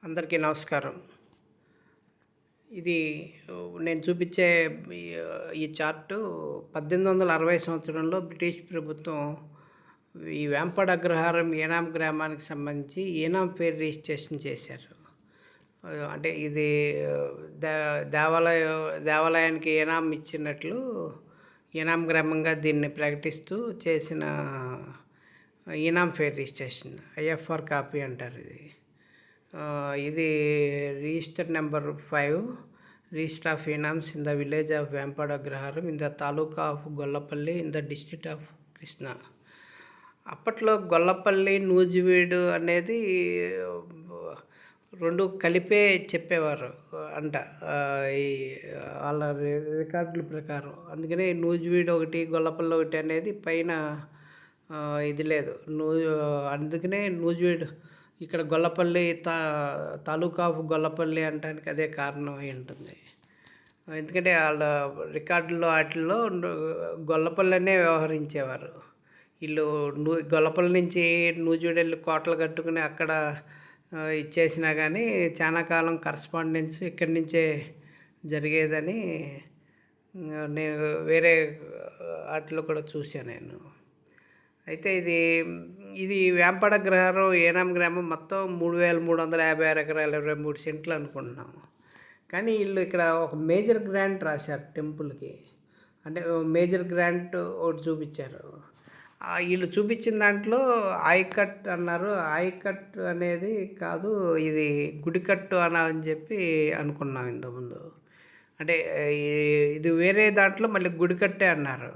అందరికీ నమస్కారం. ఇది నేను చూపించే ఈ ఈ చార్టు 1860 సంవత్సరంలో బ్రిటిష్ ప్రభుత్వం ఈ వేంపడ అగ్రహారం ఏనాం గ్రామానికి సంబంధించి ఏనాం పేరు రిజిస్ట్రేషన్ చేశారు. అంటే ఇది దే దేవాలయానికి ఏనాం ఇచ్చినట్లు ఏనాం గ్రామంగా దీన్ని ప్రకటిస్తూ చేసిన ఏనాం పేరు రిజిస్ట్రేషన్ ఐఎఫ్ఆర్ కాపీ అంటారు. ఇది register number 5, register of inams in the village of Vempada Agraharam in the taluka of Gollapalli in the district of Krishna. అప్పట్లో గొల్లపల్లి, నూజివీడు అనేది రెండు కలిపే చెప్పేవారు అంట ఈ వాళ్ళ రికార్డుల ప్రకారం. అందుకనే నూజివీడు ఒకటి, గొల్లపల్లి ఒకటి అనేది పైన ఇది లేదు. అందుకనే నూజివీడు ఇక్కడ గొల్లపల్లి తాలూకా ఆఫ్ గొల్లపల్లి అనడానికి అదే కారణం అయి ఉంటుంది. ఎందుకంటే వాళ్ళ రికార్డుల్లో వాటిల్లో గొల్లపల్లి అనే వ్యవహరించేవారు. వీళ్ళు గొల్లపల్లి నుంచి నూజివీడు వెళ్ళి కోటలు కట్టుకుని అక్కడ ఇచ్చేసినా కానీ చాలా కాలం కరస్పాండెన్స్ ఇక్కడి నుంచే జరిగేదని నేను వేరే వాటిలో కూడా చూశాను నేను. అయితే ఇది వేంపడ అగ్రహారం ఏనాం గ్రామం మొత్తం 3356 ఎకరాలు 23 సెంట్లు అనుకుంటున్నాము. కానీ వీళ్ళు ఇక్కడ ఒక మేజర్ గ్రాంట్ రాశారు టెంపుల్కి. అంటే మేజర్ గ్రాంట్ ఒకటి చూపించారు. వీళ్ళు చూపించిన దాంట్లో ఆయకట్ అన్నారు. ఆయకట్ అనేది కాదు, ఇది గుడికట్టు అనాలని చెప్పి అనుకున్నాం ఇంతకుముందు. అంటే ఇది వేరే దాంట్లో మళ్ళీ గుడికట్టే అన్నారు.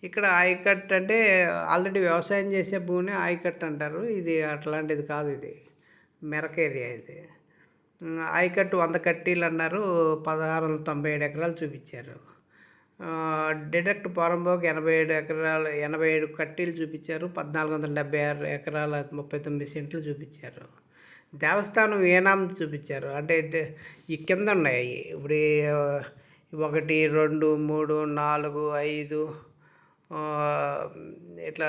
ఇక్కడ ఆయకట్ అంటే ఆల్రెడీ వ్యవసాయం చేసే భూమిని ఆయకట్ అంటారు. ఇది అట్లాంటిది కాదు, ఇది మెరక ఏరియా. ఇది ఆయకట్టు 100 కట్టీలు అన్నారు. 1697 ఎకరాలు చూపించారు. డిడక్ట్ పోరంబోక్ 87 కట్టీలు చూపించారు. 1476 ఎకరాల 39 సెంట్లు చూపించారు. దేవస్థానం ఏనాం చూపించారు. అంటే ఈ కింద ఉన్నాయి. ఇప్పుడు 1, 2, 3, 4, 5 ఇట్లా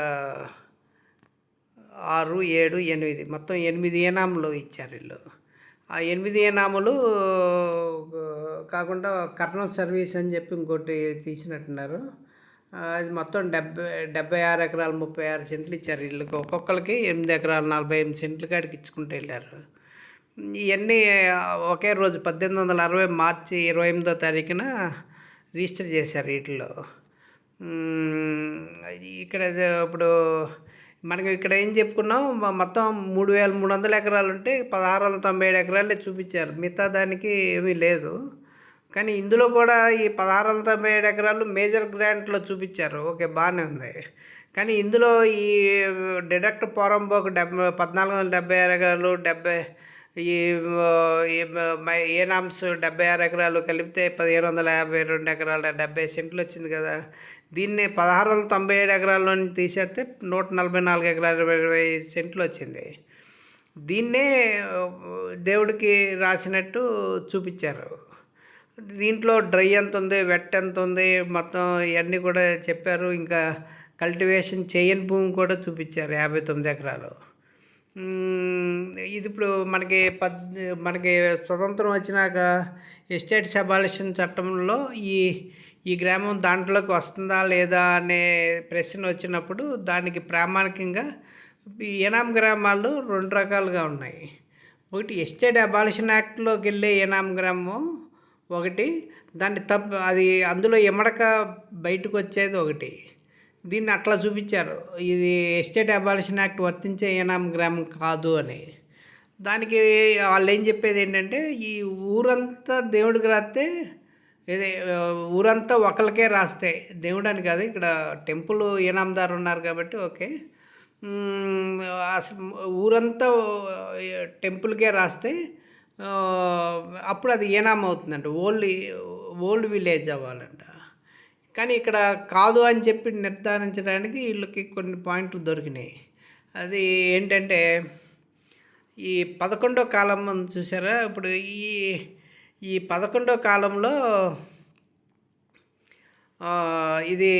6, 7, 8 మొత్తం 8 ఏనాములు ఇచ్చారు వీళ్ళు. ఆ 8 ఏనాములు కాకుండా కర్నూలు సర్వీస్ అని చెప్పి ఇంకోటి తీసినట్టున్నారు. అది మొత్తం 76 ఎకరాలు 36 సెంట్లు ఇచ్చారు. వీళ్ళకి ఒక్కొక్కరికి 8 ఎకరాలు 48 సెంట్లు కాడికి ఇచ్చుకుంటూ వెళ్ళారు. ఇవన్నీ ఒకే రోజు 1860 మార్చి 28వ తారీఖున రిజిస్టర్ చేశారు వీటిలో. ఇక్కడ ఇప్పుడు మనకి ఇక్కడ ఏం చెప్పుకున్నాం, మొత్తం 3300 ఎకరాలు ఉంటే 1697 ఎకరాలే చూపించారు. మిగతా దానికి ఏమీ లేదు. కానీ ఇందులో కూడా ఈ 1697 ఎకరాలు మేజర్ గ్రాంట్లో చూపించారు. ఓకే, బాగానే ఉంది. కానీ ఇందులో ఈ డిడక్ట్ పోరంబోక్ 1476 ఎకరాలు, ఏనామ్స్ 76 ఎకరాలు కలిపితే 1752 ఎకరాలు 70 సెంట్లు వచ్చింది కదా. దీన్ని 1697 ఎకరాల్లో తీసేస్తే 144 ఎకరాలు 20 సెంట్లు వచ్చింది. దీన్నే దేవుడికి రాసినట్టు చూపించారు. దీంట్లో డ్రై ఎంత ఉంది, వెట్ ఎంత ఉంది, మొత్తం ఇవన్నీ కూడా చెప్పారు. ఇంకా కల్టివేషన్ చేయని భూమి కూడా చూపించారు 59 ఎకరాలు. ఇది ఇప్పుడు మనకి స్వతంత్రం వచ్చినాక ఎస్టేట్స్ అబాలిషన్ చట్టంలో ఈ గ్రామం దాంట్లోకి వస్తుందా లేదా అనే ప్రశ్న వచ్చినప్పుడు దానికి ప్రామాణికంగా ఏనాం గ్రామాలు 2 రకాలుగా ఉన్నాయి. ఒకటి ఎస్టేట్ అబాలిషన్ యాక్ట్లోకి వెళ్ళే ఏనాం గ్రామం ఒకటి, దాన్ని అది అందులో ఎమడక బయటకు వచ్చేది ఒకటి. దీన్ని అట్లా చూపించారు. ఇది ఎస్టేట్ అబాలిషన్ యాక్ట్ వర్తించే ఏనాం గ్రామం కాదు అని. దానికి వాళ్ళు ఏం చెప్పేది ఏంటంటే, ఈ ఊరంతా దేవుడికి రాస్తే, ఇది ఊరంతా ఒకరికే రాస్తే, దేవుడు అని కాదు, ఇక్కడ టెంపుల్ ఏనాందారు ఉన్నారు కాబట్టి ఓకే, అసలు ఊరంతా టెంపుల్కే రాస్తే అప్పుడు అది ఏనాం అవుతుందంట, ఓల్డ్ విలేజ్ అవ్వాలంట. కానీ ఇక్కడ కాదు అని చెప్పి నిర్ధారించడానికి వీళ్ళకి కొన్ని పాయింట్లు దొరికినాయి. అది ఏంటంటే, ఈ 11వ కాలం చూసారా. ఇప్పుడు ఈ 11వ కాలంలో ఇది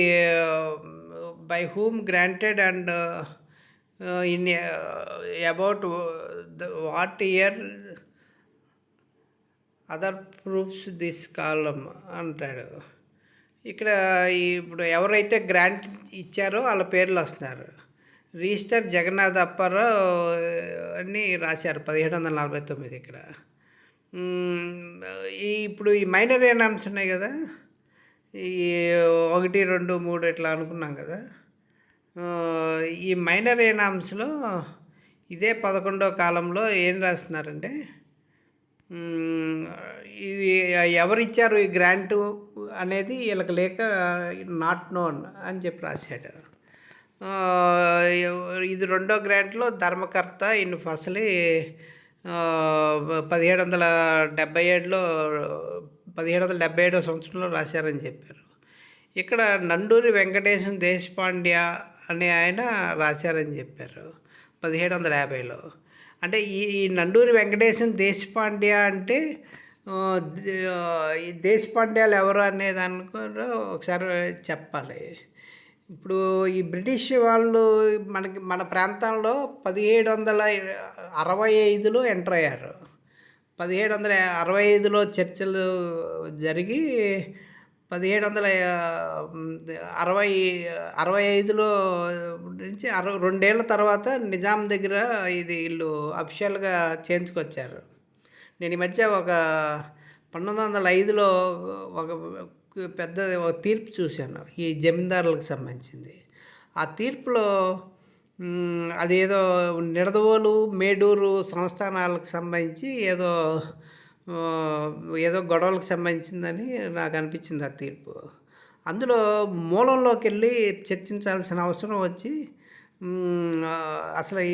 by whom granted and in about what year other proofs this కాలం అంటాడు. ఇక్కడ ఇప్పుడు ఎవరైతే గ్రాంట్ ఇచ్చారో వాళ్ళ పేర్లు వస్తున్నారు. రిజిస్టర్ జగన్నాథ్ అప్పారావు అని రాశారు 1749 ఇక్కడ. ఇప్పుడు ఈ మైనర్ ఎనామ్స్ ఉన్నాయి కదా, ఈ 1, 2, 3 ఇట్లా అనుకున్నాం కదా. ఈ మైనర్ ఎనామ్స్లో ఇదే 11వ కాలంలో ఏం రాస్తున్నారంటే, ఇది ఎవరిచ్చారు ఈ గ్రాంటు అనేది వీళ్ళకి లేక నాట్ నోన్ అని చెప్పి రాశాడు. ఇది రెండో గ్రాంట్లో ధర్మకర్త ఇన్ ఫసలి 1777లో 1777వ సంవత్సరంలో రాశారని చెప్పారు. ఇక్కడ నండూరి వెంకటేశం దేశపాండ్య అనే ఆయన రాశారని చెప్పారు 1750లో. అంటే ఈ నండూరి వెంకటేశం దేశపాండ్య అంటే ఈ దేశపాండ్యాలు ఎవరు అనేదానికి కూడా ఒకసారి చెప్పాలి. ఇప్పుడు ఈ బ్రిటిష్ వాళ్ళు మన ప్రాంతంలో 1765లో ఎంటర్ అయ్యారు. 1765లో చర్చలు జరిగి 1765లో నుంచి 2 ఏళ్ళ తర్వాత నిజాం దగ్గర ఇది వీళ్ళు అఫిషియల్గా చేయించుకొచ్చారు. నేను ఈ మధ్య ఒక 1905లో ఒక పెద్ద తీర్పు చూశాను ఈ జమీందారులకు సంబంధించింది. ఆ తీర్పులో అదేదో నిడదవోలు మేడూరు సంస్థానాలకు సంబంధించి ఏదో గొడవలకు సంబంధించిందని నాకు అనిపించింది ఆ తీర్పు. అందులో మూలంలోకి వెళ్ళి చర్చించాల్సిన అవసరం వచ్చి అసలు ఈ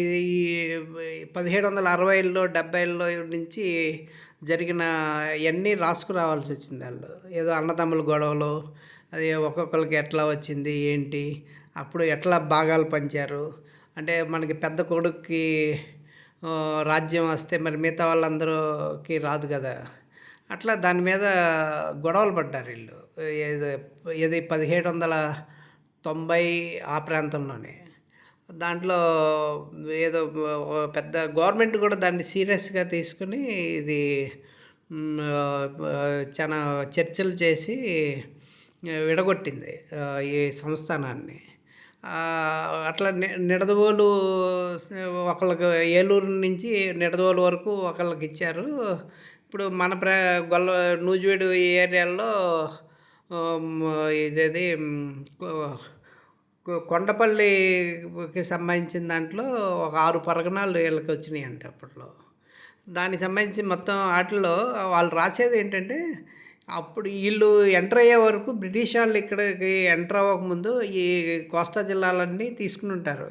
1760లో 70లో నుంచి జరిగిన ఇవన్నీ రాసుకురావాల్సి వచ్చింది. వాళ్ళు ఏదో అన్నదమ్ముల గొడవలు, అది ఒక్కొక్కరికి ఎట్లా వచ్చింది ఏంటి, అప్పుడు ఎట్లా భాగాలు పంచారు, అంటే మనకి పెద్ద కొడుక్కి రాజ్యం వస్తే మరి మిగతా వాళ్ళందరికీ రాదు కదా, అట్లా దాని మీద గొడవలు పడ్డారు వీళ్ళు. ఏది 1790 ఆ ప్రాంతంలోనే. దాంట్లో ఏదో పెద్ద గవర్నమెంట్ కూడా దాన్ని సీరియస్గా తీసుకుని ఇది చాలా చర్చలు చేసి విడగొట్టింది ఈ సంస్థానాన్ని. అట్లా నిడదవోలు ఒకళ్ళకి ఏలూరు నుంచి నిడదవోలు వరకు ఒకళ్ళకి ఇచ్చారు. ఇప్పుడు మన నూజివీడు ఏరియాలో ఇదేది కొండపల్లికి సంబంధించిన దాంట్లో ఒక 6 పరగణాలు వీళ్ళకి వచ్చినాయి అంట అప్పట్లో. దానికి సంబంధించి మొత్తం వాటిల్లో వాళ్ళు రాసేది ఏంటంటే, అప్పుడు వీళ్ళు ఎంటర్ అయ్యే వరకు బ్రిటిష్ వాళ్ళు ఇక్కడికి ఎంటర్ అవ్వకముందు ఈ కోస్తా జిల్లాలన్నీ తీసుకుని ఉంటారు.